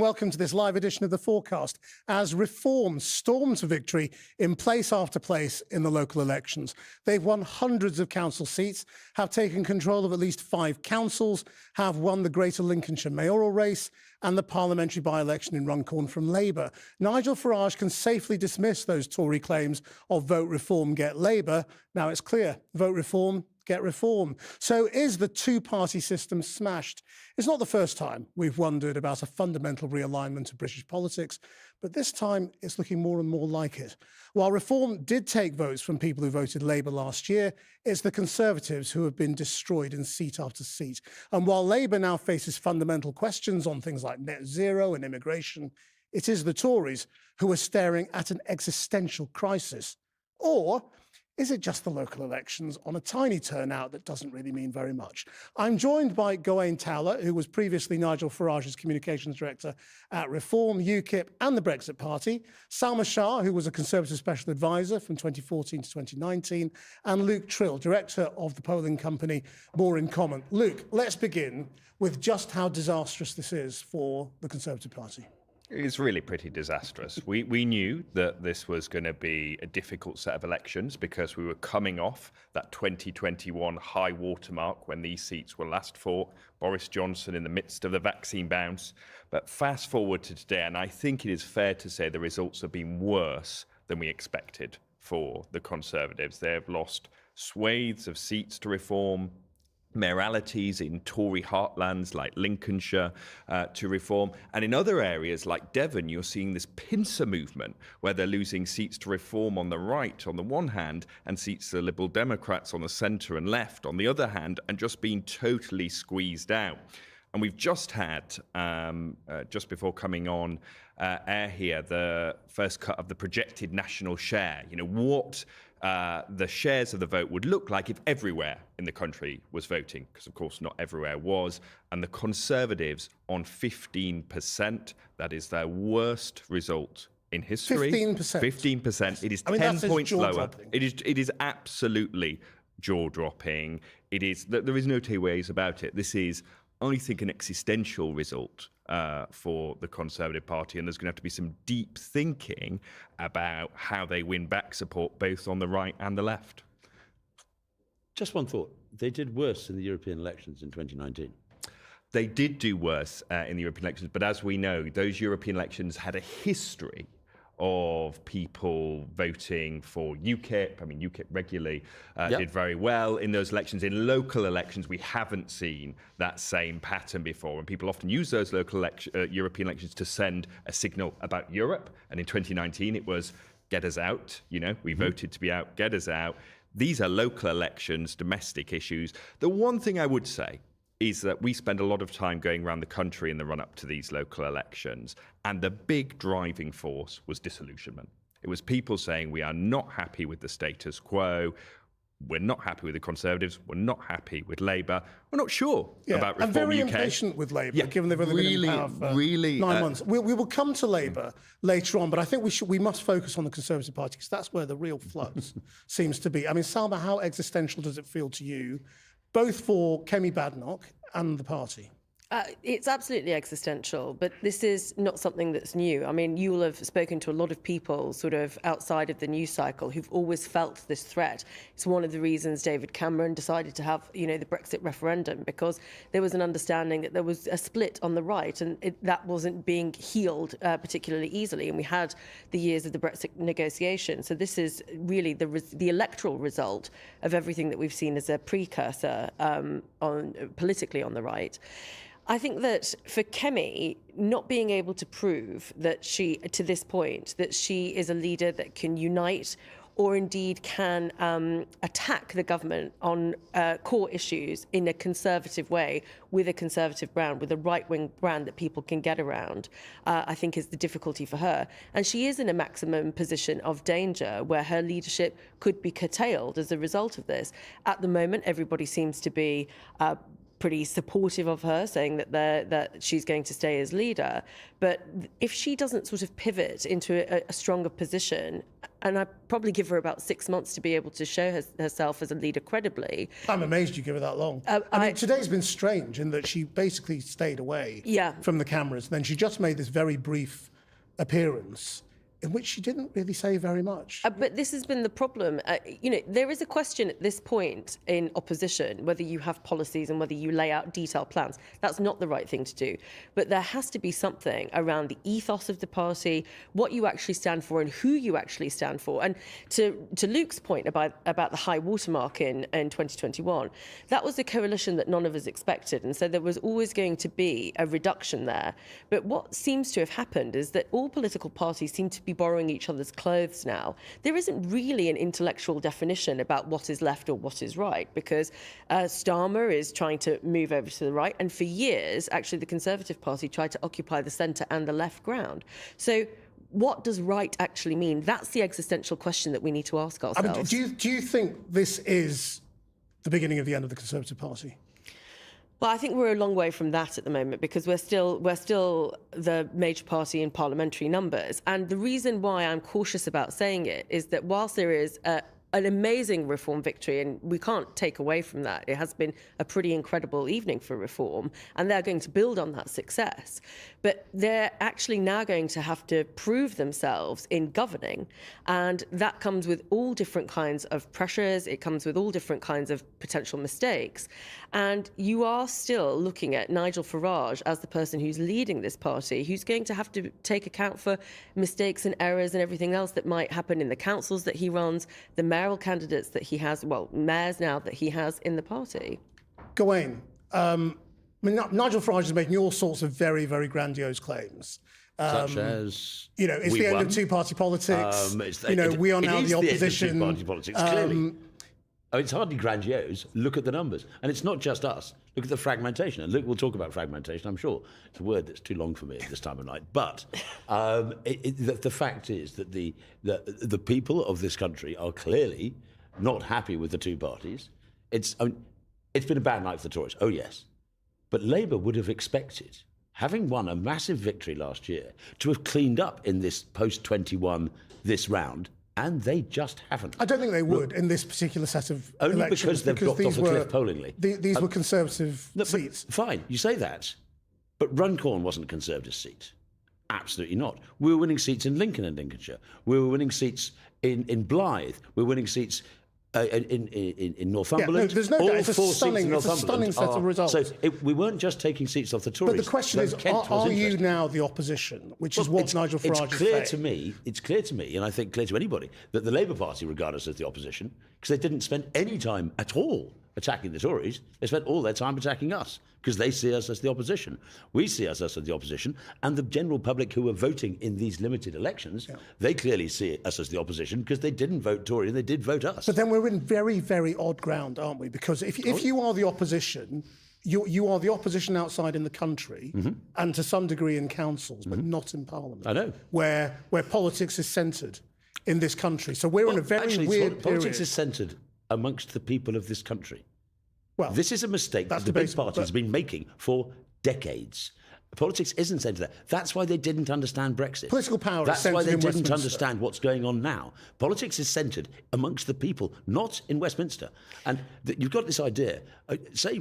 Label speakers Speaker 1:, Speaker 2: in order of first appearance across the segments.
Speaker 1: Welcome to this live edition of the Fourcast as Reform storms for victory in place after place in the local elections. They've won hundreds of council seats, have taken control of at least 5 councils, have won the Greater Lincolnshire mayoral race and the parliamentary by-election in Runcorn from Labour. Nigel Farage can safely dismiss those Tory claims of vote reform, get Labour. Now it's clear, vote reform, get reform. So is the two-party system smashed? It's not the first time we've wondered about a fundamental realignment of British politics, but this time it's looking more and more like it. While reform did take votes from people who voted Labour last year, it's the Conservatives who have been destroyed in seat after seat. And while Labour now faces fundamental questions on things like net zero and immigration, it is the Tories who are staring at an existential crisis. Or is it just the local elections on a tiny turnout that doesn't really mean very much? I'm joined by Gawain Towler, who was previously Nigel Farage's communications director at Reform, UKIP and the Brexit Party, Salma Shah, who was a Conservative special advisor from 2014 to 2019, and Luke Tryll, director of the polling company More in Common. Luke, let's begin with just how disastrous this is for the Conservative Party.
Speaker 2: It's really pretty disastrous. We knew that this was going to be a difficult set of elections because we were coming off that 2021 high watermark when these seats were last fought. Boris Johnson in the midst of the vaccine bounce. But fast forward to today, and I think it is fair to say the results have been worse than we expected for the Conservatives. They have lost swathes of seats to Reform, mayoralties in Tory heartlands like Lincolnshire to Reform. And in other areas like Devon, you're seeing this pincer movement where they're losing seats to Reform on the right on the one hand and seats to the Liberal Democrats on the centre and left on the other hand, and just being totally squeezed out. And we've just had, just before coming on air here, the first cut of the projected national share. You know, what the shares of the vote would look like if everywhere in the country was voting, because of course not everywhere was. And the Conservatives on 15%, that is their worst result in history. 15%. 15%. It is 10 points lower. It is absolutely jaw-dropping. It is, there is no two ways about it. This is, I think, an existential result for the Conservative Party, and there's going to have to be some deep thinking about how they win back support both on the right and the left.
Speaker 3: Just one thought. They did worse in the European elections in 2019.
Speaker 2: They did do worse in the European elections, but as we know, those European elections had a history of people voting for UKIP. I mean, UKIP regularly did very well in those elections. In local elections, we haven't seen that same pattern before. And people often use those local European elections to send a signal about Europe. And in 2019, it was, get us out. You know, we voted to be out, get us out. These are local elections, domestic issues. The one thing I would say is that we spend a lot of time going around the country in the run-up to these local elections, and the big driving force was disillusionment. It was people saying, we are not happy with the status quo, we're not happy with the Conservatives, we're not happy with Labour, we're not sure about Reform UK.
Speaker 1: And very impatient with Labour, given they've only been in power for 9 months. We will come to Labour later on, but I think we must focus on the Conservative Party, because that's where the real flux seems to be. I mean, Salma, how existential does it feel to you, both for Kemi Badenoch and the party?
Speaker 4: It's absolutely existential, but this is not something that's new. I mean, you will have spoken to a lot of people sort of outside of the news cycle who've always felt this threat. It's one of the reasons David Cameron decided to have, you know, the Brexit referendum, because there was an understanding that there was a split on the right, and that wasn't being healed particularly easily. And we had the years of the Brexit negotiation. So this is really the electoral result of everything that we've seen as a precursor politically on the right. I think that for Kemi, not being able to prove that to this point, that she is a leader that can unite or indeed can attack the government on core issues in a conservative way, with a conservative brand, with a right-wing brand that people can get around, I think is the difficulty for her. And she is in a maximum position of danger where her leadership could be curtailed as a result of this. At the moment, everybody seems to be pretty supportive of her, saying that she's going to stay as leader. But if she doesn't sort of pivot into a stronger position, and I probably give her about 6 months to be able to show herself as a leader credibly.
Speaker 1: I'm amazed you give her that long. I mean, today's been strange in that she basically stayed away from the cameras. Then she just made this very brief appearance in which she didn't really say very much.
Speaker 4: But this has been the problem. There is a question at this point in opposition whether you have policies and whether you lay out detailed plans. That's not the right thing to do. But there has to be something around the ethos of the party, what you actually stand for and who you actually stand for. And to Luke's point about the high watermark in 2021, that was a coalition that none of us expected. And so there was always going to be a reduction there. But what seems to have happened is that all political parties seem to be borrowing each other's clothes now. There isn't really an intellectual definition about what is left or what is right, because Starmer is trying to move over to the right, and for years, actually, the Conservative Party tried to occupy the centre and the left ground. So what does right actually mean? That's the existential question that we need to ask ourselves.
Speaker 1: I mean, do you think this is the beginning of the end of the Conservative Party?
Speaker 4: Well, I think we're a long way from that at the moment, because we're still the major party in parliamentary numbers. And the reason why I'm cautious about saying it is that whilst there is an amazing Reform victory, and we can't take away from that, it has been a pretty incredible evening for Reform, and they're going to build on that success. But they're actually now going to have to prove themselves in governing, and that comes with all different kinds of pressures, it comes with all different kinds of potential mistakes. And you are still looking at Nigel Farage as the person who's leading this party, who's going to have to take account for mistakes and errors and everything else that might happen in the councils that he runs, the mayoral candidates that he has, mayors now that he has in the party.
Speaker 1: Gawain, Nigel Farage is making all sorts of very, very grandiose claims.
Speaker 3: Such as,
Speaker 1: it's the end of two-party politics. We are now the opposition.
Speaker 3: Two-party politics, clearly. It's hardly grandiose. Look at the numbers. And it's not just us. Look at the fragmentation. And we'll talk about fragmentation, I'm sure. It's a word that's too long for me at this time of night. But the fact is that the people of this country are clearly not happy with the two parties. It's been a bad night for the Tories, oh yes. But Labour would have expected, having won a massive victory last year, to have cleaned up in this post-21, this round, and they just haven't.
Speaker 1: I don't think they would in this particular set of
Speaker 3: only
Speaker 1: elections.
Speaker 3: Because they've dropped off a cliff pollingly.
Speaker 1: These were Conservative seats.
Speaker 3: Fine, you say that. But Runcorn wasn't a Conservative seat. Absolutely not. We were winning seats in Lincoln and Lincolnshire. We were winning seats in Blyth. We were winning seats in Northumberland.
Speaker 1: Yeah, there's no doubt. It's a stunning set of results.
Speaker 3: So we weren't just taking seats off the Tories.
Speaker 1: But the question is, are you now the opposition, which is what Nigel Farage is saying?
Speaker 3: It's clear to me, and I think clear to anybody, that the Labour Party regard us as the opposition, because they didn't spend any time at all attacking the Tories. They spent all their time attacking us, because they see us as the opposition. We see us as the opposition, and the general public who are voting in these limited elections, they clearly see us as the opposition, because they didn't vote Tory and they did vote us.
Speaker 1: But then we're in very, very odd ground, aren't we? Because if you are the opposition, you are the opposition outside in the country, and to some degree in councils, but not in Parliament.
Speaker 3: I know.
Speaker 1: Where politics is centred in this country. So we're in a very weird period.
Speaker 3: Politics is centred amongst the people of this country. Well, this is a mistake that the big party has been making for decades. Politics isn't centred there. That's why they didn't understand Brexit.
Speaker 1: Political power
Speaker 3: That's
Speaker 1: is centred
Speaker 3: why they
Speaker 1: in
Speaker 3: didn't
Speaker 1: Westminster.
Speaker 3: understand what's going on now. Politics is centred amongst the people, not in Westminster. And you've got this idea. Say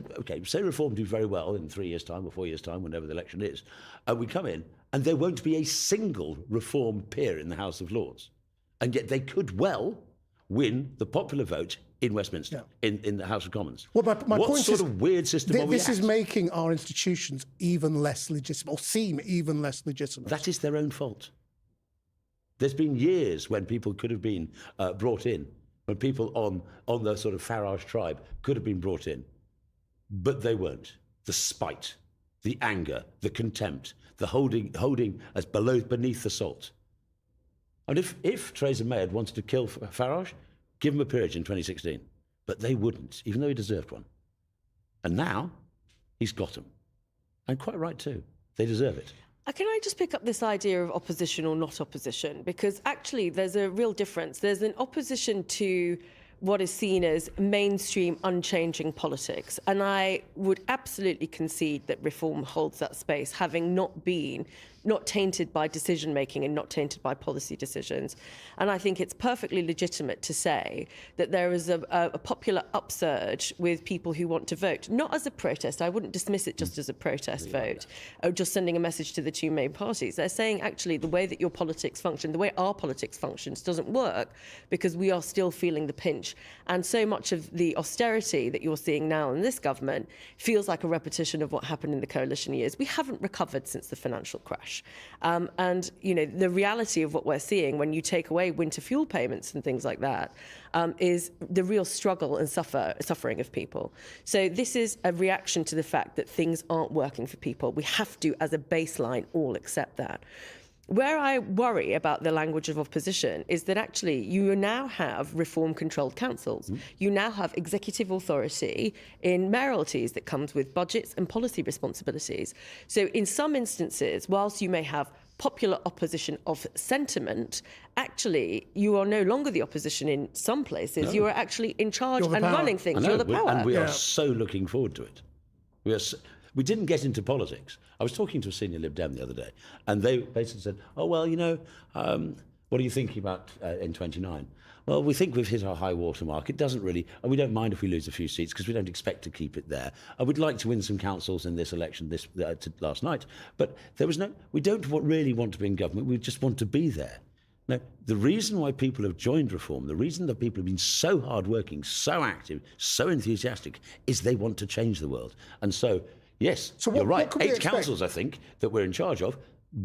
Speaker 3: Reform do very well in 3 years' time or 4 years' time, whenever the election is. We come in, and there won't be a single Reform peer in the House of Lords. And yet they could well win the popular vote in Westminster, in the House of Commons.
Speaker 1: Well, my
Speaker 3: what
Speaker 1: point
Speaker 3: sort
Speaker 1: is,
Speaker 3: of weird system are we
Speaker 1: this is making our institutions even less legitimate, or seem even less legitimate.
Speaker 3: That is their own fault. There's been years when people could have been brought in, when people on the sort of Farage tribe could have been brought in, but they weren't. The spite, the anger, the contempt, the holding as beneath the salt. And if Theresa May had wanted to kill Farage, give him a peerage in 2016. But they wouldn't, even though he deserved one. And now, he's got them. And quite right too. They deserve it.
Speaker 4: Can I just pick up this idea of opposition or not opposition? Because actually there's a real difference. There's an opposition to what is seen as mainstream, unchanging politics. And I would absolutely concede that Reform holds that space, having not been not tainted by decision making and not tainted by policy decisions. And I think it's perfectly legitimate to say that there is a popular upsurge with people who want to vote, not as a protest. I wouldn't dismiss it just as a protest vote, or just sending a message to the two main parties. They're saying, actually, the way that your politics function, the way our politics functions, doesn't work because we are still feeling the pinch. And so much of the austerity that you're seeing now in this government feels like a repetition of what happened in the coalition years. We haven't recovered since the financial crash. And, you know, the reality of what we're seeing when you take away winter fuel payments and things like that is the real struggle and suffering of people. So this is a reaction to the fact that things aren't working for people. We have to, as a baseline, all accept that. Where I worry about the language of opposition is that actually you now have reform-controlled councils. You now have executive authority in mayoralties that comes with budgets and policy responsibilities. So in some instances, whilst you may have popular opposition of sentiment, actually you are no longer the opposition in some places. No. You are actually in charge and running things. You're the power.
Speaker 3: And we are so looking forward to it. We didn't get into politics. I was talking to a senior Lib Dem the other day, and they basically said, oh, well, you know, what are you thinking about in 29? Well, we think we've hit our high water mark. It doesn't really, and we don't mind if we lose a few seats because we don't expect to keep it there. We'd like to win some councils in this election last night, but we don't really want to be in government. We just want to be there. Now, the reason why people have joined Reform, the reason that people have been so hardworking, so active, so enthusiastic, is they want to change the world. And so, yes, you're right. 8 councils, I think, that we're in charge of,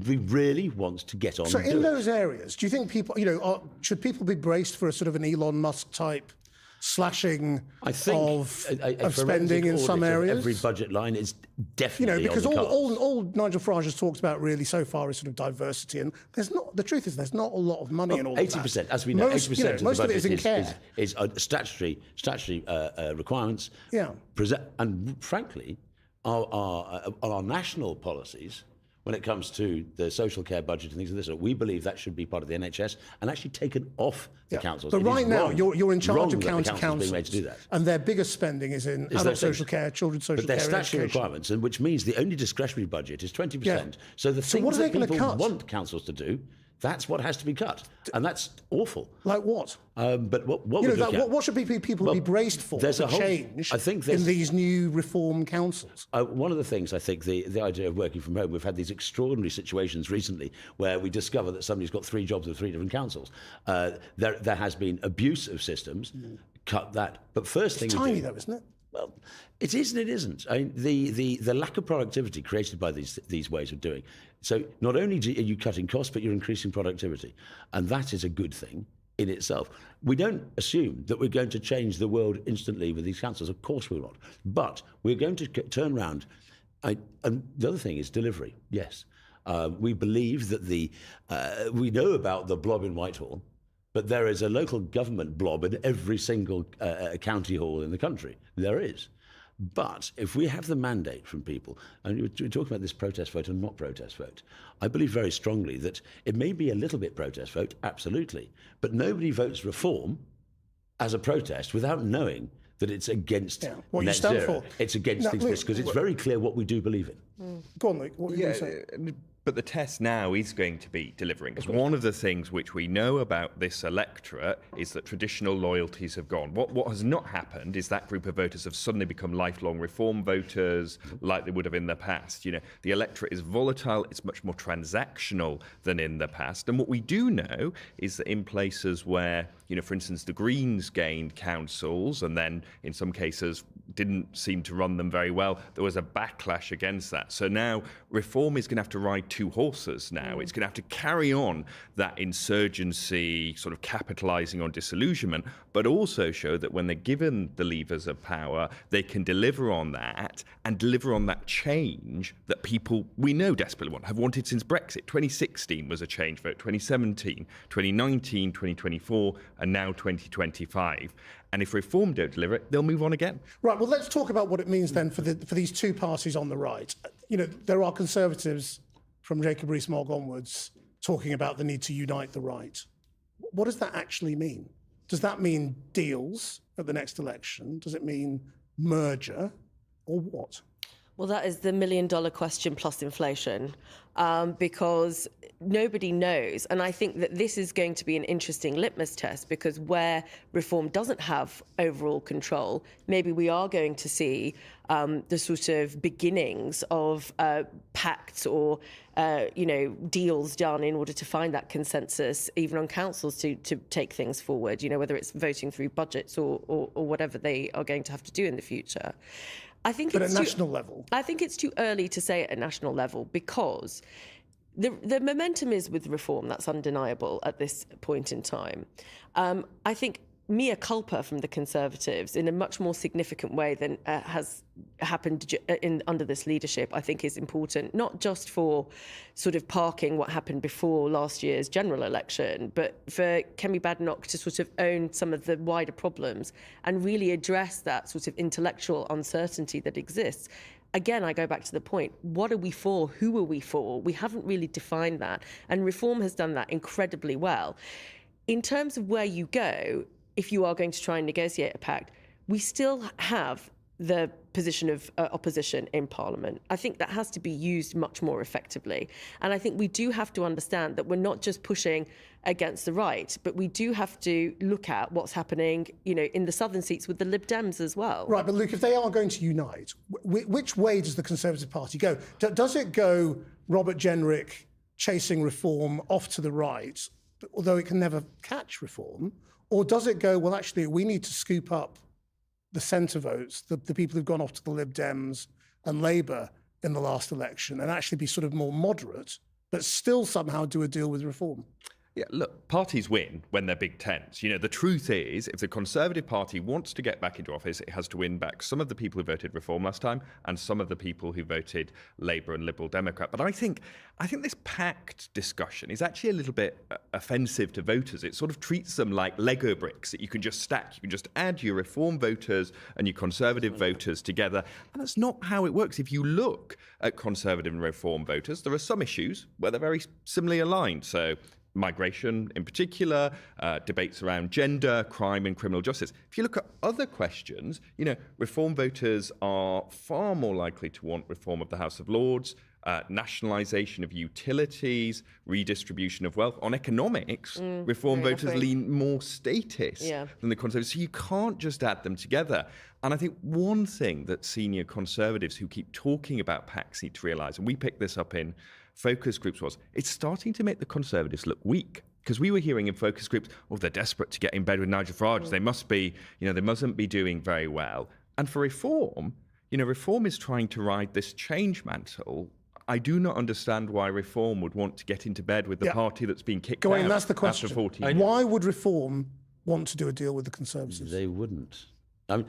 Speaker 3: we really want to get on.
Speaker 1: So in those areas, do you think people, you know, should people be braced for a sort of an Elon Musk type slashing of spending in some areas?
Speaker 3: Every budget line is definitely,
Speaker 1: you know, because
Speaker 3: on the
Speaker 1: all Nigel Farage has talked about really so far is sort of diversity, and there's not. The truth is, there's not a lot of money in all
Speaker 3: 80%,
Speaker 1: that.
Speaker 3: as we know, 80% of the budget
Speaker 1: is in care.
Speaker 3: Is statutory requirements.
Speaker 1: Yeah,
Speaker 3: and frankly, our national policies, when it comes to the social care budget and things like this, we believe that should be part of the NHS and actually taken off the councils.
Speaker 1: But right now, you're in charge of county councils,
Speaker 3: being made to do that.
Speaker 1: And their biggest spending is in adult social care, children's social care,
Speaker 3: but their statutory requirements, and which means the only discretionary budget is 20%. Yeah. So the things that people want councils to do, that's what has to be cut, and that's awful.
Speaker 1: Like what?
Speaker 3: But what what
Speaker 1: should people be braced for?
Speaker 3: There's a whole
Speaker 1: change.
Speaker 3: I think
Speaker 1: in these new reform councils.
Speaker 3: One of the things I think the idea of working from home. We've had these extraordinary situations recently where we discover that somebody's got 3 jobs with 3 different councils. There has been abuse of systems. Cut that. But first thing,
Speaker 1: it's tiny though, isn't it?
Speaker 3: Well, it is and it isn't. I mean, the lack of productivity created by these ways of doing. So not only are you cutting costs, but you're increasing productivity. And that is a good thing in itself. We don't assume that we're going to change the world instantly with these councils. Of course we're not. But we're going to turn around. And the other thing is delivery. Yes. We believe that we know about the blob in Whitehall, but there is a local government blob in every single county hall in the country. There is. But if we have the mandate from people, and we're talking about this protest vote and not protest vote, I believe very strongly that it may be a little bit protest vote, absolutely, but nobody votes reform as a protest without knowing that it's against
Speaker 1: what
Speaker 3: net
Speaker 1: you stand
Speaker 3: zero.
Speaker 1: for.
Speaker 3: It's against things because it's very clear what we do believe in.
Speaker 1: Go on, Luke. What are you going to say?
Speaker 2: But the test now is going to be delivering. Because one of the things which we know about this electorate is that traditional loyalties have gone. What has not happened is that group of voters have suddenly become lifelong reform voters like they would have in the past. You know, the electorate is volatile. It's much more transactional than in the past. And what we do know is that in places where, you know, for instance, the Greens gained councils and then in some cases didn't seem to run them very well, there was a backlash against that. So now reform is going to have to ride 2 horses now. It's going to have to carry on that insurgency, sort of capitalising on disillusionment, but also show that when they're given the levers of power, they can deliver on that and deliver on that change that people we know desperately want, have wanted since Brexit. 2016 was a change vote, 2017, 2019, 2024, and now 2025. And if reform don't deliver it, they'll move on again.
Speaker 1: Right, well, let's talk about what it means then for these 2 parties on the right. You know, there are Conservatives from Jacob Rees-Mogg onwards talking about the need to unite the right. What does that actually mean? Does that mean deals at the next election? Does it mean merger, or what?
Speaker 4: Well, that is the million-dollar question plus inflation, because nobody knows. And I think that this is going to be an interesting litmus test, because where reform doesn't have overall control, maybe we are going to see the sort of beginnings of pacts or deals done in order to find that consensus, even on councils, to take things forward, whether it's voting through budgets or whatever they are going to have to do in the future.
Speaker 1: But at national level?
Speaker 4: I think it's too early to say at a national level, because the momentum is with reform. That's undeniable at this point in time. I think mea culpa from the Conservatives in a much more significant way than has happened under this leadership, I think is important, not just for sort of parking what happened before last year's general election, but for Kemi Badenoch to sort of own some of the wider problems and really address that sort of intellectual uncertainty that exists. Again, I go back to the point, what are we for? Who are we for? We haven't really defined that. And reform has done that incredibly well. In terms of where you go, if you are going to try and negotiate a pact, we still have the position of opposition in Parliament. I think that has to be used much more effectively. And I think we do have to understand that we're not just pushing against the right, but we do have to look at what's happening, in the southern seats with the Lib Dems as well.
Speaker 1: Right, but Luke, if they are going to unite, which way does the Conservative Party go? Does it go Robert Jenrick chasing reform off to the right, although it can never catch reform? Or does it go, well, actually, we need to scoop up the centre votes, the people who've gone off to the Lib Dems and Labour in the last election, and actually be sort of more moderate, but still somehow do a deal with reform?
Speaker 2: Yeah, look, parties win when they're big tents. The truth is, if the Conservative Party wants to get back into office, it has to win back some of the people who voted Reform last time and some of the people who voted Labour and Liberal Democrat. But I think this pact discussion is actually a little bit offensive to voters. It sort of treats them like Lego bricks that you can just stack. You can just add your Reform voters and your Conservative voters together. And that's not how it works. If you look at Conservative and Reform voters, there are some issues where they're very similarly aligned. So migration in particular, debates around gender, crime and criminal justice. If you look at other questions, Reform voters are far more likely to want reform of the House of Lords, nationalisation of utilities, redistribution of wealth. On economics, Reform voters lean more statist than the Conservatives. So you can't just add them together. And I think one thing that senior Conservatives who keep talking about pacts need to realise, and we picked this up in focus groups, was it's starting to make the Conservatives look weak. Because we were hearing in focus groups, they're desperate to get in bed with Nigel Farage. They must be, they mustn't be doing very well. And for Reform, Reform is trying to ride this change mantle. I do not understand why Reform would want to get into bed with the party that's been kicked
Speaker 1: Gawain,
Speaker 2: out
Speaker 1: that's the question.
Speaker 2: after 14
Speaker 1: Why would Reform want to do a deal with the Conservatives?
Speaker 3: They wouldn't. I mean,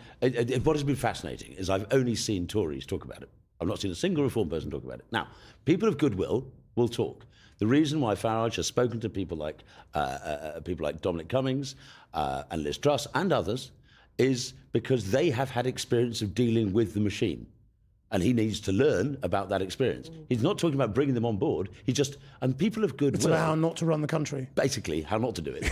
Speaker 3: what has been fascinating is I've only seen Tories talk about it. I've not seen a single Reform person talk about it. Now, people of goodwill will talk. The reason why Farage has spoken to people like Dominic Cummings and Liz Truss and others is because they have had experience of dealing with the machine. And he needs to learn about that experience. He's not talking about bringing them on board. And people of goodwill.
Speaker 1: It's about how not to run the country.
Speaker 3: Basically, how not to do it.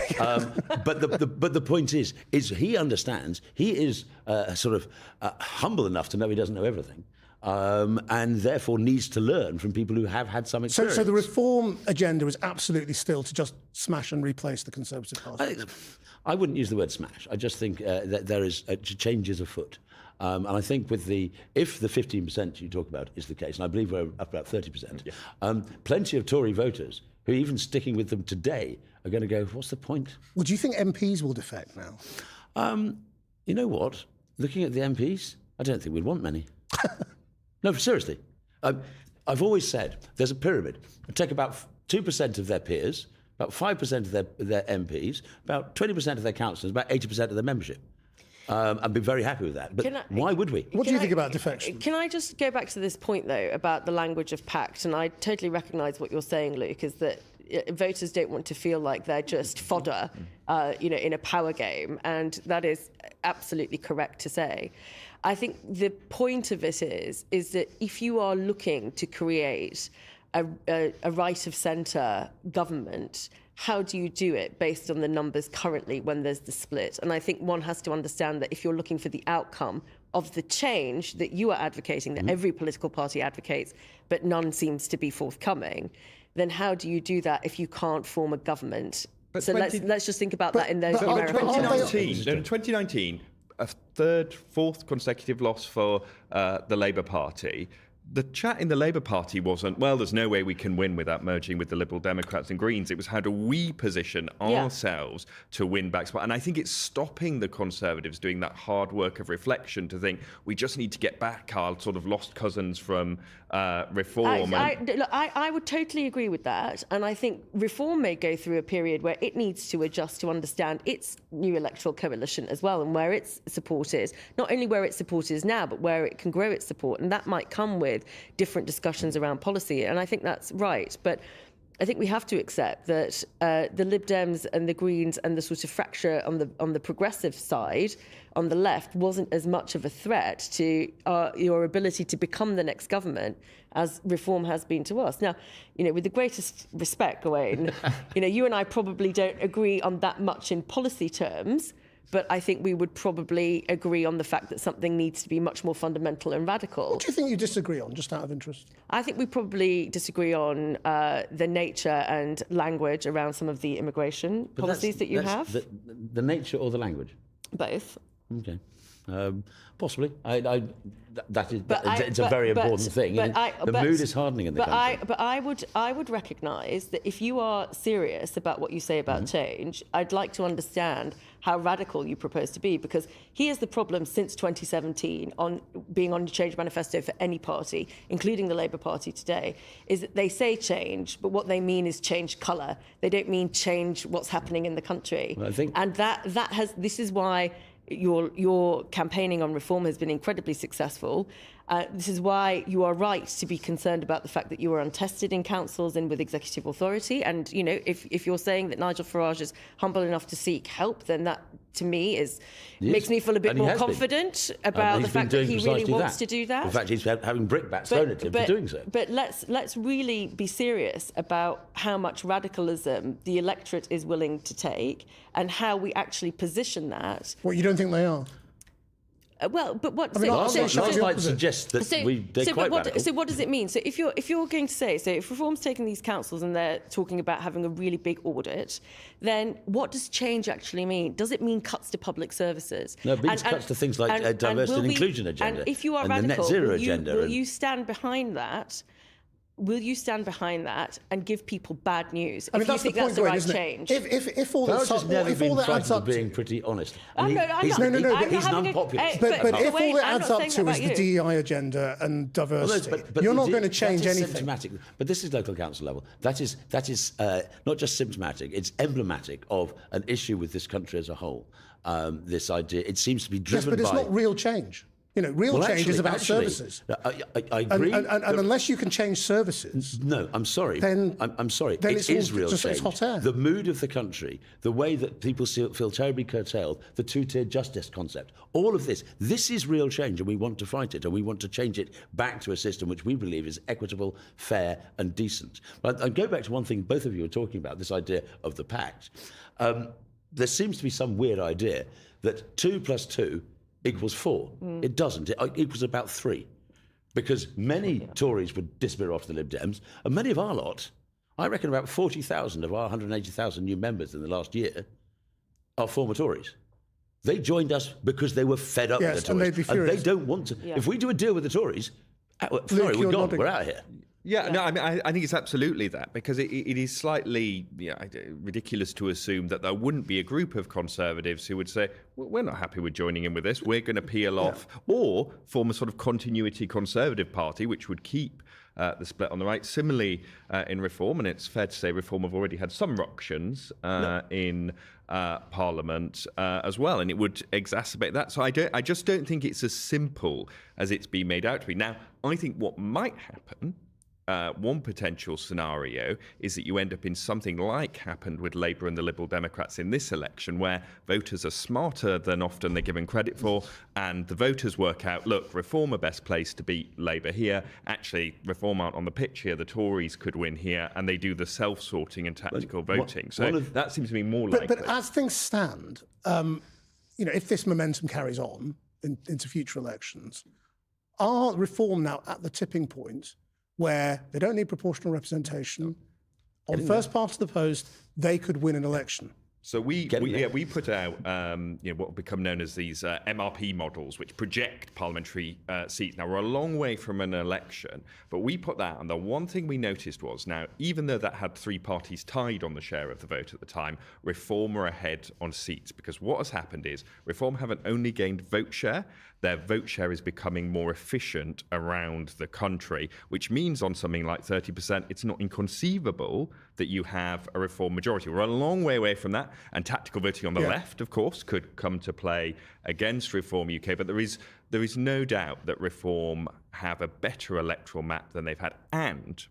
Speaker 3: But the point is he understands. He is humble enough to know he doesn't know everything. And therefore needs to learn from people who have had some experience.
Speaker 1: So the Reform agenda is absolutely still to just smash and replace the Conservative Party?
Speaker 3: I wouldn't use the word smash. I just think that there is changes afoot. And I think if the 15% you talk about is the case, and I believe we're up about 30%, plenty of Tory voters who are even sticking with them today are going to go, what's the point?
Speaker 1: Well, do you think MPs will defect now?
Speaker 3: You know what? Looking at the MPs, I don't think we'd want many. No, seriously. I've always said there's a pyramid. Take about 2% of their peers, about 5% of their MPs, about 20% of their councillors, about 80% of their membership. I'd be very happy with that. But why would we?
Speaker 1: What do you think about defection?
Speaker 4: Can I just go back to this point, though, about the language of pact? And I totally recognise what you're saying, Luke, is that voters don't want to feel like they're just fodder, in a power game. And that is absolutely correct to say. I think the point of it is that if you are looking to create a right of centre government, how do you do it based on the numbers currently when there's the split? And I think one has to understand that if you're looking for the outcome of the change that you are advocating, that every political party advocates, but none seems to be forthcoming, then how do you do that if you can't form a government?
Speaker 2: But
Speaker 4: So let's just think about that in those numerical terms.
Speaker 2: 2019, a fourth consecutive loss for the Labour Party. The chat in the Labour Party wasn't, well, there's no way we can win without merging with the Liberal Democrats and Greens. It was how do we position ourselves to win back spot. And I think it's stopping the Conservatives doing that hard work of reflection to think we just need to get back our sort of lost cousins from reform.
Speaker 4: I would totally agree with that. And I think reform may go through a period where it needs to adjust to understand its new electoral coalition as well, and where its support is. Not only where its support is now, but where it can grow its support. And that might come with different discussions around policy, and I think that's right. But I think we have to accept that the Lib Dems and the Greens and the sort of fracture on the progressive side, on the left, wasn't as much of a threat to your ability to become the next government as reform has been to us. Now, with the greatest respect, Gawain, you and I probably don't agree on that much in policy terms. But I think we would probably agree on the fact that something needs to be much more fundamental and radical.
Speaker 1: What do you think you disagree on, just out of interest?
Speaker 4: I think we probably disagree on the nature and language around some of the immigration policies that you have.
Speaker 3: The nature or the language?
Speaker 4: Both.
Speaker 3: Okay. Possibly. It's a very important thing. The mood is hardening in the country.
Speaker 4: But I would recognise that if you are serious about what you say about change, I'd like to understand how radical you propose to be, because here's the problem since 2017 on being on the change manifesto for any party, including the Labour Party today, is that they say change, but what they mean is change colour. They don't mean change what's happening in the country.
Speaker 3: Well, I think...
Speaker 4: And this is why your campaigning on reform has been incredibly successful. This is why you are right to be concerned about the fact that you are untested in councils and with executive authority. And, if you're saying that Nigel Farage is humble enough to seek help, then that, to me, makes me feel a bit more confident about the fact that he really wants to do that.
Speaker 3: In fact, he's having brickbats thrown at him for doing so.
Speaker 4: But let's really be serious about how much radicalism the electorate is willing to take and how we actually position that.
Speaker 1: Well, you don't think they are?
Speaker 4: Well, but what?
Speaker 3: Last night suggests that they're quite radical.
Speaker 4: So what does it mean? So if you're going to say, so if Reform's taking these councils and they're talking about having a really big audit, then what does change actually mean? Does it mean cuts to public services?
Speaker 3: No, it means cuts to things like diversity and inclusion agenda,
Speaker 4: and if you are
Speaker 3: and
Speaker 4: radical,
Speaker 3: the net zero agenda.
Speaker 4: Will you stand behind that? Will you stand behind that and give people bad news if you think that's the right change?
Speaker 1: If all that
Speaker 3: has never been frightened of being pretty honest. He's unpopular.
Speaker 1: But if all that adds up to is the DEI agenda and diversity, you're not going to change anything.
Speaker 3: Symptomatic. But this is local council level. That is not just symptomatic. It's emblematic of an issue with this country as a whole. This idea, it seems to be driven by...
Speaker 1: Yes, but it's not real change. Real change is about services.
Speaker 3: I agree.
Speaker 1: And unless you can change services...
Speaker 3: No, I'm sorry. I'm sorry.
Speaker 1: Then
Speaker 3: it is real change.
Speaker 1: It's hot air.
Speaker 3: The mood of the country, the way that people feel terribly curtailed, the two-tier justice concept, all of this is real change, and we want to fight it, and we want to change it back to a system which we believe is equitable, fair, and decent. But I go back to one thing both of you were talking about, this idea of the Pacts. There seems to be some weird idea that 2 + 2 equals 4. It doesn't. It equals about 3. Because many Tories would disappear off the Lib Dems, and many of our lot, I reckon about 40,000 of our 180,000 new members in the last year, are former Tories. They joined us because they were fed up with the Tories.
Speaker 1: And they'd be furious.
Speaker 3: And they don't want to... Yeah. If we do a deal with the Tories, sorry, we're gone. We're out of here.
Speaker 2: Yeah, no, I think it's absolutely that, because it is slightly ridiculous to assume that there wouldn't be a group of Conservatives who would say, well, we're not happy with joining in with this, we're going to peel off, or form a sort of continuity Conservative party, which would keep the split on the right. Similarly, in Reform, and it's fair to say Reform have already had some ructions in Parliament as well, and it would exacerbate that. So I just don't think it's as simple as it's been made out to be. Now, I think what might happen, one potential scenario, is that you end up in something like happened with Labour and the Liberal Democrats in this election, where voters are smarter than often they're given credit for, and the voters work out, look, Reform are best placed to beat Labour here. Actually, Reform aren't on the pitch here. The Tories could win here, and they do the self-sorting and tactical voting. So that seems to be more likely.
Speaker 1: But as things stand, if this momentum carries on, into future elections. Are reform now at the tipping point where they don't need proportional representation? On first past the post, they could win an election.
Speaker 2: So we put out what will become known as these MRP models, which project parliamentary seats. Now, we're a long way from an election, but we put that, and the one thing we noticed was, now, even though that had three parties tied on the share of the vote at the time, Reform were ahead on seats, because what has happened is Reform haven't only gained vote share, their vote share is becoming more efficient around the country, which means on something like 30%, it's not inconceivable that you have a Reform majority. We're a long way away from that, and tactical voting on the left, of course, could come to play against Reform UK, but there is no doubt that Reform have a better electoral map than they've had. And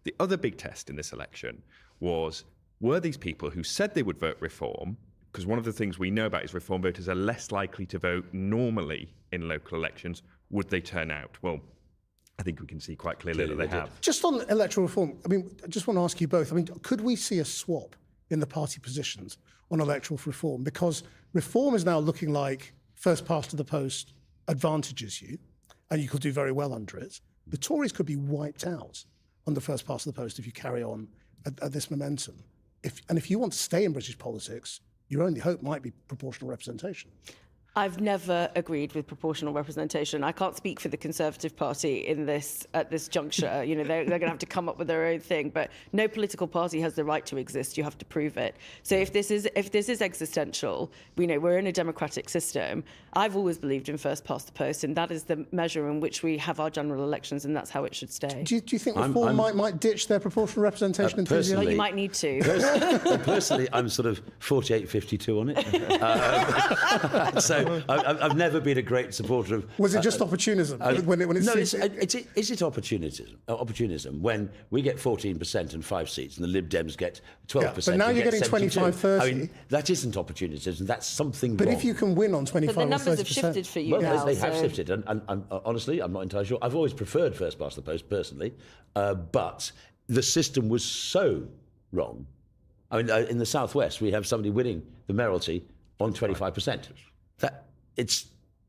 Speaker 2: the other big test in this election was, were these people who said they would vote Reform, because one of the things we know about is Reform voters are less likely to vote normally in local elections, would they turn out? Well, I think we can see quite clearly that they have.
Speaker 1: Just on electoral reform, I mean, I just want to ask you both, I mean, could we see a swap in the party positions on electoral reform? Because Reform is now looking like first past to the post advantages you, and you could do very well under it. The Tories could be wiped out on the first past to the post if you carry on at this momentum. If you want to stay in British politics, your only hope might be proportional representation.
Speaker 4: I've never agreed with proportional representation. I can't speak for the Conservative Party at this juncture. You know, they're going to have to come up with their own thing. But no political party has the right to exist. You have to prove it. So if this is existential, we're in a democratic system. I've always believed in first past the post, and that is the measure in which we have our general elections, and that's how it should stay.
Speaker 1: Do you think Reform might ditch their proportional representation enthusiasm?
Speaker 4: Well, you might need to.
Speaker 3: Personally, I'm sort of 48-52 on it. So I've never been a great supporter of.
Speaker 1: Was it just opportunism when it's?
Speaker 3: No, is it opportunism when we get 14% and 5 seats and the Lib Dems get 12%?
Speaker 1: Yeah, but now you're getting 25-30.
Speaker 3: I mean, that isn't opportunism. That's something.
Speaker 1: But
Speaker 3: wrong.
Speaker 1: if you can win on 25
Speaker 4: but the
Speaker 1: or 30%,
Speaker 4: numbers have shifted for you now.
Speaker 3: They have shifted, and honestly, I'm not entirely sure. I've always preferred first past the post personally, but the system was so wrong. I mean, in the Southwest, we have somebody winning the mayoralty on 25%.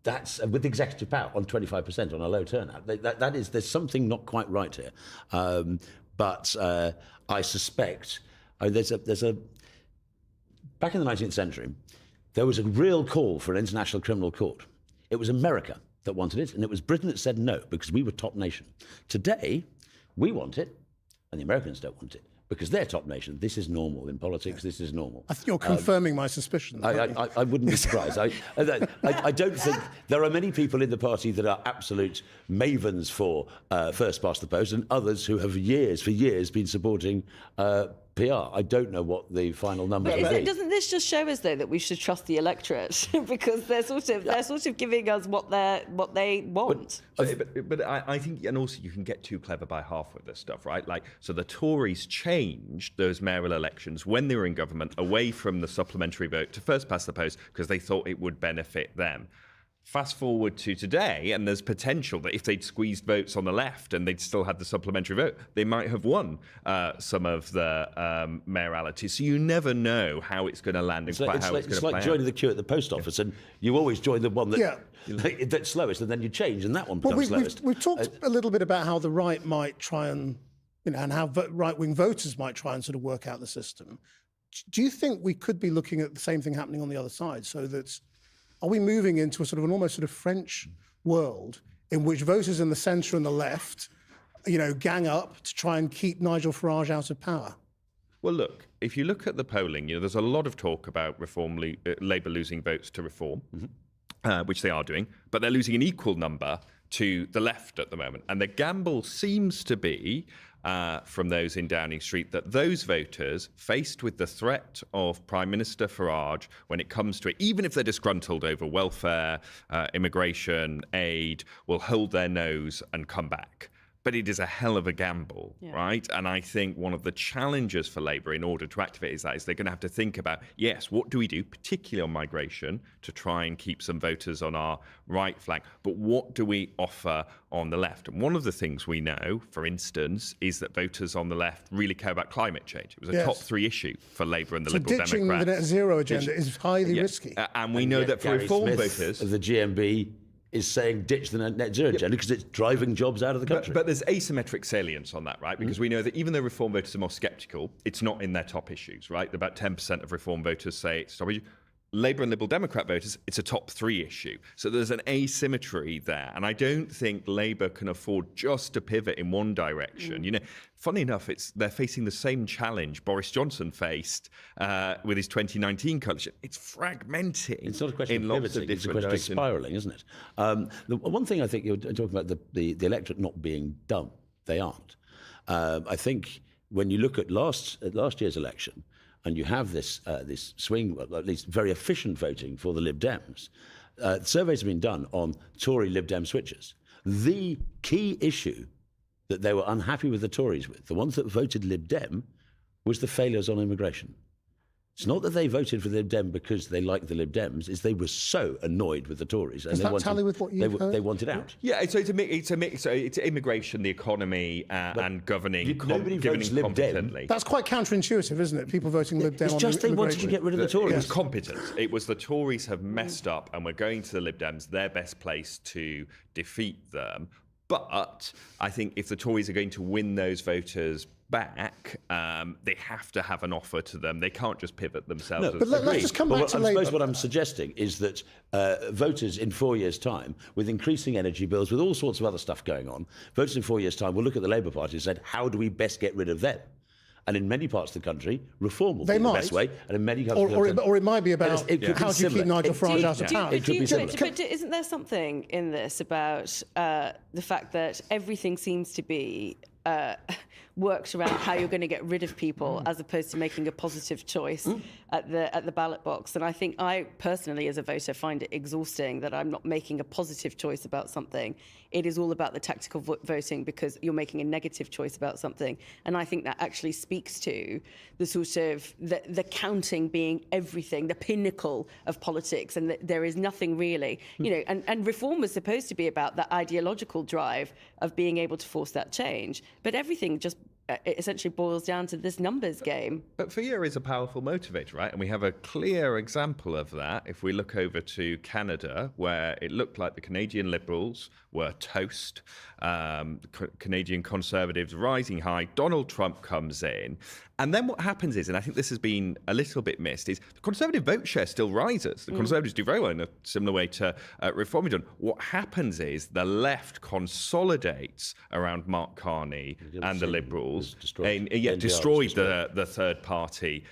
Speaker 3: That's with executive power on 25% on a low turnout. There's something not quite right here. But I suspect there's a back in the 19th century, there was a real call for an international criminal court. It was America that wanted it, and it was Britain that said no because we were top nation. Today, we want it, and the Americans don't want it. Because they're top nation. This is normal in politics. This is normal.
Speaker 1: I think you're confirming my suspicions.
Speaker 3: I wouldn't be surprised. I don't think there are many people in the party that are absolute mavens for first past the post, and others who have for years been supporting PR. I don't know what the final numbers will be.
Speaker 4: Doesn't this just show us though that we should trust the electorate because they're sort of giving us what they want?
Speaker 2: But I think, and also you can get too clever by half with this stuff, right? Like, so the Tories changed those mayoral elections when they were in government away from the supplementary vote to first past the post because they thought it would benefit them. Fast forward to today, and there's potential that if they'd squeezed votes on the left and they'd still had the supplementary vote, they might have won some of the mayoralty. So you never know how it's going to land and quite how it's going to play out.
Speaker 3: It's like joining the queue at the post office, and you always join the one that's slowest, and then you change, and that one becomes slowest.
Speaker 1: We've talked a little bit about how the right might try and how right-wing voters might try and sort of work out the system. Do you think we could be looking at the same thing happening on the other side, so that are we moving into a sort of an almost sort of French world in which voters in the centre and the left, gang up to try and keep Nigel Farage out of power?
Speaker 2: Well, look, if you look at the polling, there's a lot of talk about Labour losing votes to Reform, which they are doing, but they're losing an equal number to the left at the moment. And the gamble seems to be from those in Downing Street that those voters, faced with the threat of Prime Minister Farage, when it comes to it, even if they're disgruntled over welfare, immigration, aid, will hold their nose and come back. But it is a hell of a gamble, right? And I think one of the challenges for Labour in order to activate is they're going to have to think about, yes, what do we do, particularly on migration, to try and keep some voters on our right flank, but what do we offer on the left? And one of the things we know, for instance, is that voters on the left really care about climate change. It was a top 3 issue for Labour and the Liberal Democrats.
Speaker 1: Ditching the net zero agenda is highly risky.
Speaker 2: And we know that for Reform voters...
Speaker 3: The GMB is saying ditch the net zero agenda because it's driving jobs out of the country.
Speaker 2: But there's asymmetric salience on that, right? Because we know that even though Reform voters are more sceptical, it's not in their top issues, right? About 10% of Reform voters say it's a top issue. Labour and Liberal Democrat voters, it's a top 3 issue. So there's an asymmetry there. And I don't think Labour can afford just to pivot in one direction. You know, funny enough, they're facing the same challenge Boris Johnson faced with his 2019 coalition. It's fragmenting.
Speaker 3: It's not a question
Speaker 2: in
Speaker 3: of
Speaker 2: lots of
Speaker 3: pivoting, it's a
Speaker 2: different
Speaker 3: question of
Speaker 2: directions.
Speaker 3: spiralling, isn't it? The one thing I think you're talking about, the electorate not being dumb. They aren't. I think when you look at last year's election, and you have this swing, well, at least very efficient voting for the Lib Dems. Surveys have been done on Tory Lib Dem switchers. The key issue that they were unhappy with the Tories with, the ones that voted Lib Dem, was the failures on immigration. It's not that they voted for the Lib Dem because they liked the Lib Dems, it's they were so annoyed with the Tories. And
Speaker 1: Does that tally with what you've heard?
Speaker 3: They wanted out.
Speaker 2: Yeah, so it's a mix. So it's immigration, the economy, and governing,
Speaker 3: nobody votes Lib Dem.
Speaker 2: competently.
Speaker 1: That's quite counterintuitive, isn't it? People voting Lib Dem
Speaker 3: It's
Speaker 1: on
Speaker 3: just they wanted to
Speaker 1: immigration.
Speaker 3: get rid of the Tories.
Speaker 2: It was competence. It was the Tories have messed up and we're going to the Lib Dems, their best place to defeat them. But I think if the Tories are going to win those voters back, they have to have an offer to them. They can't just pivot themselves.
Speaker 3: No,
Speaker 1: but let's just come back to
Speaker 3: I
Speaker 1: Labour.
Speaker 3: suppose what I'm suggesting is that voters in 4 years' time, with increasing energy bills, with all sorts of other stuff going on, voters in 4 years' time will look at the Labour Party and say, how do we best get rid of them? And in many parts of the country, reform will be the best way. And in many countries,
Speaker 1: or it might be about how do you keep Nigel Farage out of town.
Speaker 3: It could be similar.
Speaker 4: But isn't there something in this about the fact that everything seems to be worked around how you're going to get rid of people as opposed to making a positive choice at the ballot box? And I think I personally, as a voter, find it exhausting that I'm not making a positive choice about something. It is all about the tactical voting because you're making a negative choice about something. And I think that actually speaks to the sort of the counting being everything, the pinnacle of politics, and that there is nothing really, you know, and reform was supposed to be about that ideological drive of being able to force that change. But everything just it essentially boils down to this numbers game.
Speaker 2: But fear is a powerful motivator, right? And we have a clear example of that if we look over to Canada, where it looked like the Canadian Liberals were toast. Canadian Conservatives rising high. Donald Trump comes in. And then what happens is, and I think this has been a little bit missed, is the Conservative vote share still rises. The Conservatives do very well in a similar way to Reform have done. What happens is the left consolidates around Mark Carney and the Liberals. Destroyed the third party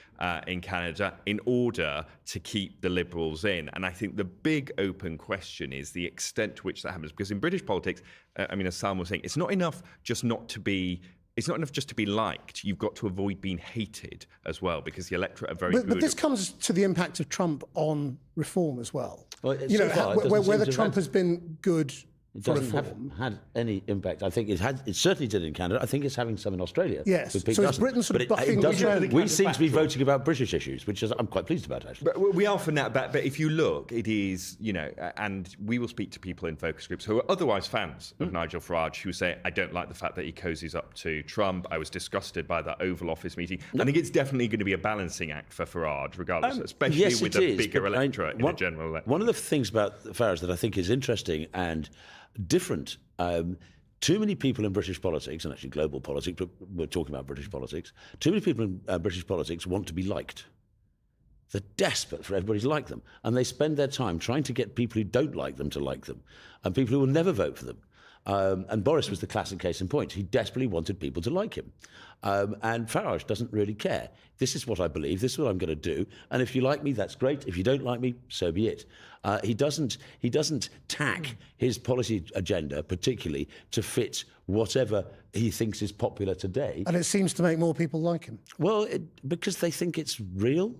Speaker 2: in Canada in order to keep the Liberals in. And I think the big open question is the extent to which that happens. Because in British politics, I mean, as Salma was saying, it's not enough just to be liked. You've got to avoid being hated as well, because the electorate are very good.
Speaker 1: But this comes to the impact of Trump on reform as well.
Speaker 3: You know,
Speaker 1: whether Trump has been good for
Speaker 3: doesn't
Speaker 1: reform.
Speaker 3: have had any impact. I think it certainly did in Canada. I think it's having some in Australia.
Speaker 1: Yes.
Speaker 3: With Pete
Speaker 1: So is
Speaker 3: Dutton.
Speaker 1: Britain sort of
Speaker 3: But
Speaker 1: bucking
Speaker 3: it doesn't-
Speaker 1: the
Speaker 3: we seem to be voting about British issues, which is I'm quite pleased about, actually.
Speaker 2: But we are for now. But if you look, it is, you know, and we will speak to people in focus groups who are otherwise fans of Nigel Farage, who say, I don't like the fact that he cozies up to Trump. I was disgusted by that Oval Office meeting. I think it's definitely going to be a balancing act for Farage, regardless, especially
Speaker 3: yes,
Speaker 2: with
Speaker 3: it
Speaker 2: the
Speaker 3: is,
Speaker 2: bigger
Speaker 3: but
Speaker 2: electorate in a general election.
Speaker 3: One of the things about Farage that I think is interesting and different, too many people in British politics, and actually global politics, but we're talking about British politics, too many people in British politics want to be liked. They're desperate for everybody to like them. And they spend their time trying to get people who don't like them to like them, and people who will never vote for them. And Boris was the classic case in point. He desperately wanted people to like him. And Farage doesn't really care. This is what I believe. This is what I'm going to do. And if you like me, that's great. If you don't like me, so be it. He doesn't tack his policy agenda particularly to fit whatever he thinks is popular today.
Speaker 1: And it seems to make more people like him.
Speaker 3: Well, because they think it's real.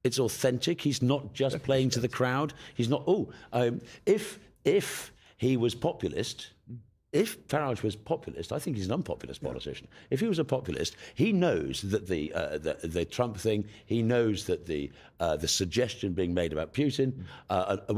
Speaker 3: It's authentic. He's not just playing to the crowd. He's not. If he was populist. If Farage was populist, I think he's an unpopulist politician. If he was a populist, he knows that the Trump thing, he knows that the suggestion being made about Putin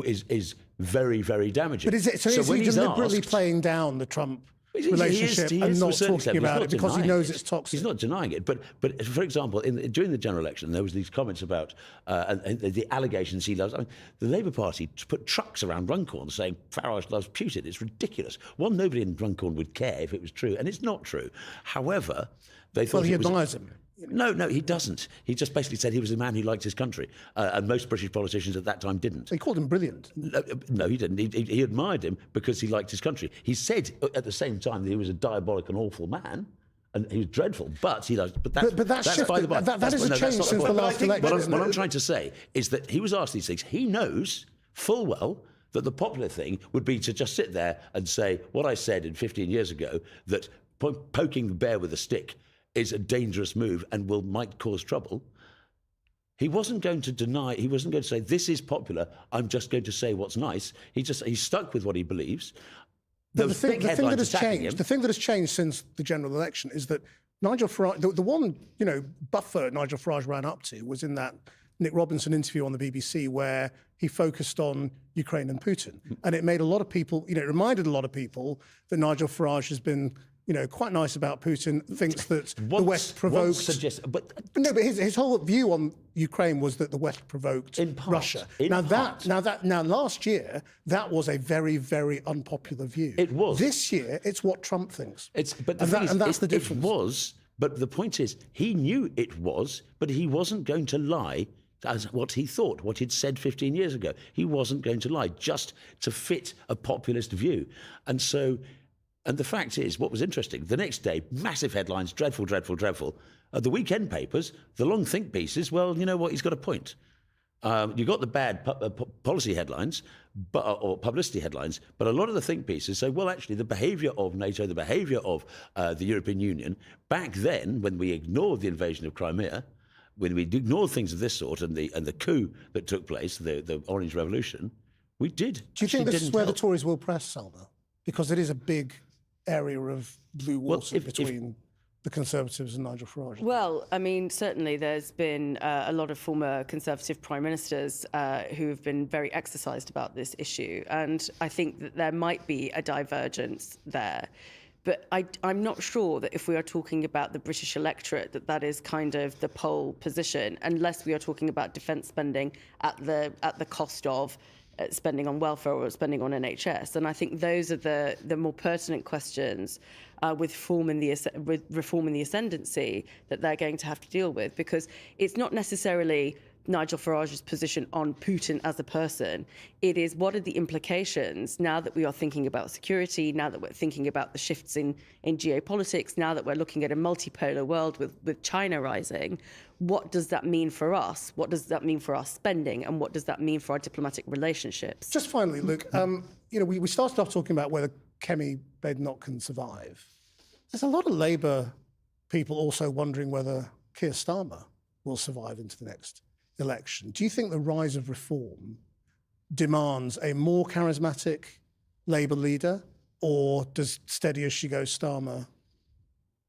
Speaker 3: is very, very damaging.
Speaker 1: But is he deliberately playing down the Trump relationship and not talking about it because he knows it's toxic.
Speaker 3: He's not denying it. But for example, during the general election, there was these comments about and the allegations he loves. I mean, the Labour Party put trucks around Runcorn saying Farage loves Putin. It's ridiculous. Well, nobody in Runcorn would care if it was true, and it's not true. However, they thought
Speaker 1: he admires him.
Speaker 3: No, he doesn't. He just basically said he was a man who liked his country, and most British politicians at that time didn't.
Speaker 1: He called him brilliant.
Speaker 3: No, he didn't. He admired him because he liked his country. He said at the same time that he was a diabolic and awful man, and he was dreadful. But he liked. But that's
Speaker 1: shifted.
Speaker 3: by the by.
Speaker 1: That is a change since the last election.
Speaker 3: What I'm trying to say is that he was asked these things. He knows full well that the popular thing would be to just sit there and say what I said 15 years ago, that poking the bear with a stick is a dangerous move and might cause trouble. He wasn't going to deny, he wasn't going to say, this is popular, I'm just going to say what's nice. He stuck with what he believes.
Speaker 1: The thing that has changed since the general election is that Nigel Farage, the one, buffer Nigel Farage ran up to was in that Nick Robinson interview on the BBC where he focused on Ukraine and Putin. And it made a lot of people, it reminded a lot of people that Nigel Farage has been quite nice about Putin, thinks that the West provoked... No, but his whole view on Ukraine was that the West provoked Russia. Now, last year, that was a very, very unpopular view.
Speaker 3: It was.
Speaker 1: This year, it's what Trump thinks.
Speaker 3: And that's the difference. It was, but the point is, he knew it was, but he wasn't going to lie as what he thought, what he'd said 15 years ago. He wasn't going to lie, just to fit a populist view. And the fact is, what was interesting, the next day, massive headlines, dreadful, dreadful, dreadful. The weekend papers, the long think pieces, well, you know what, he's got a point. You got the bad policy headlines or publicity headlines, but a lot of the think pieces say, well, actually, the behaviour of NATO, the behaviour of the European Union, back then, when we ignored the invasion of Crimea, when we ignored things of this sort and the coup that took place, the Orange Revolution, we did.
Speaker 1: Do you think this is where the Tories will press, Salma? Because it is a big area of blue water between the Conservatives and Nigel Farage?
Speaker 4: Well, I mean, certainly there's been a lot of former Conservative Prime Ministers who have been very exercised about this issue. And I think that there might be a divergence there. But I'm not sure that if we are talking about the British electorate, that is kind of the poll position, unless we are talking about defence spending at the cost of spending on welfare or spending on NHS. And I think those are the more pertinent questions with reform in the ascendancy that they're going to have to deal with, because it's not necessarily Nigel Farage's position on Putin as a person. It is, what are the implications now that we are thinking about security, now that we're thinking about the shifts in geopolitics, now that we're looking at a multipolar world with China rising. What does that mean for us? What does that mean for our spending? And what does that mean for our diplomatic relationships?
Speaker 1: Just finally, Luke, we started off talking about whether Kemi Badenoch can survive. There's a lot of Labour people also wondering whether Keir Starmer will survive into the next election. Do you think the rise of reform demands a more charismatic Labour leader, or does steady as she goes Starmer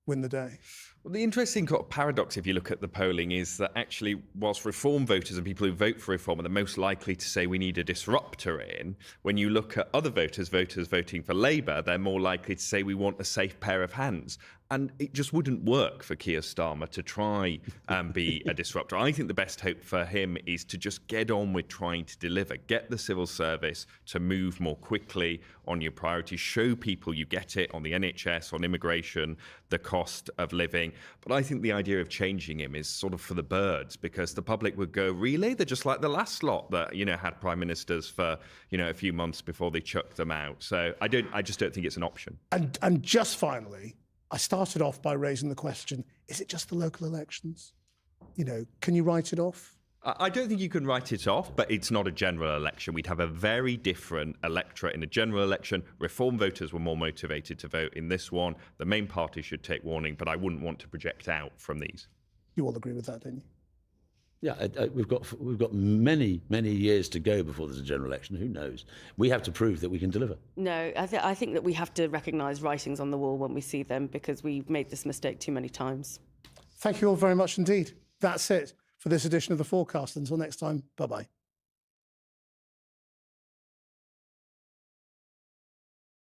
Speaker 1: win the day?
Speaker 2: Well, the interesting kind of paradox, if you look at the polling, is that actually, whilst reform voters and people who vote for reform are the most likely to say we need a disruptor in, when you look at other voters voting for Labour, they're more likely to say we want a safe pair of hands. And it just wouldn't work for Keir Starmer to try and be a disruptor. I think the best hope for him is to just get on with trying to deliver, get the civil service to move more quickly on your priorities, show people you get it on the NHS, on immigration, the cost of living. But I think the idea of changing him is sort of for the birds, because the public would go, really? They're just like the last lot that, had prime ministers for, a few months before they chucked them out. So I just don't think it's an option.
Speaker 1: And just finally, I started off by raising the question, is it just the local elections? Can you write it off?
Speaker 2: I don't think you can write it off, but it's not a general election. We'd have a very different electorate in a general election. Reform voters were more motivated to vote in this one. The main party should take warning, but I wouldn't want to project out from these.
Speaker 1: You all agree with that, don't you?
Speaker 3: Yeah, we've got many years to go before there's a general election. Who knows? We have to prove that we can deliver.
Speaker 4: No, I think that we have to recognise writings on the wall when we see them, because we've made this mistake too many times.
Speaker 1: Thank you all very much indeed. That's it for this edition of the Fourcast. Until next time, bye-bye.